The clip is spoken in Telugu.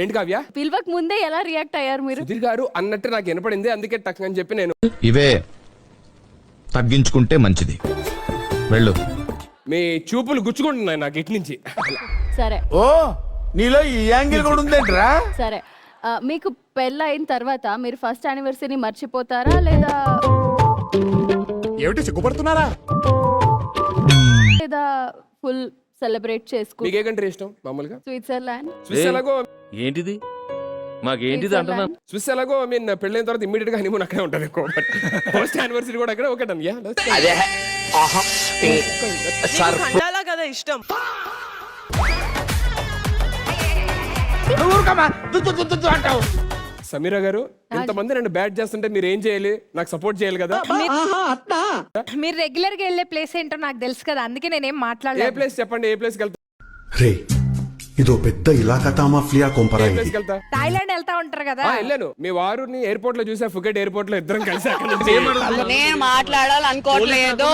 ఏంటి కావ్య? పిలవక ముందే ఎలా రియాక్ట్ అయ్యారు మీరు? సుధీర్ గారు అన్నట్టు నాకు వినపడింది, అందుకే టక్ అని చెప్పి నేను ఇవే తగ్గించుకుంటే మంచిది. వెళ్ళు. మీ చూపులు గుచ్చుకుంటున్నాయి నాకు ఇటు నుంచి. సరే ఓ నీలో ఈ యాంగిల్ కూడా ఉందేంట్రా? సరే మీకు పెళ్ళి అయిన తర్వాత మీరు ఫస్ట్ యానివర్సరీ మర్చిపోతారా లేదా ఏమిటి సిగ్గుపడుతున్నారా? లేదా ఫుల్ సెలబ్రేట్ చేసుకుంటారు? మీకు ఏ కంట్రీ ఇష్టం మామూలుగా? స్విట్జర్లాండ్. స్విస్ ఎలాగో ఏంటిది మాకేంటిది అంటున్నా? స్విస్ ఎలాగో మీన్ పెళ్ళైన తర్వాత ఇమ్మీడియట్ గా హనీమూన్ అక్కడే ఉంటుంది. ఫస్ట్ యానివర్సరీ కూడా అక్కడే. Okay done. యా ఖండాలా కదా ఇష్టం. సమీరా గారు, ఇంతమంది నన్ను బ్యాట్ చేస్తుంటే మీరు ఏం చేయాలి? నాకు సపోర్ట్ చేయాలి కదా. మీరు రెగ్యులర్ గా వెళ్ళే ప్లేస్ ఏంటో నాకు తెలుసు కదా, అందుకే నేనేం ఏ మాట్లాడలేదు. ప్లేస్ చెప్పండి, ఏ ప్లేస్కి వెళ్తా? రే ఇదో పెద్ద ఇలాకా మాఫియా కొంపరా ఏ ఇది. ప్లేస్కి వెళ్తా? థాయిలాండ్ వెళ్తా ఉంటారు కదా. వెళ్ళాను. మీ వారుని ఎయిర్పోర్ట్ లో చూసా, ఫుకెట్ ఎయిర్పోర్ట్ లో ఇద్దరం కలిసి అక్కడ నుంచి నేను మాట్లాడాలనుకోవట్లేదు.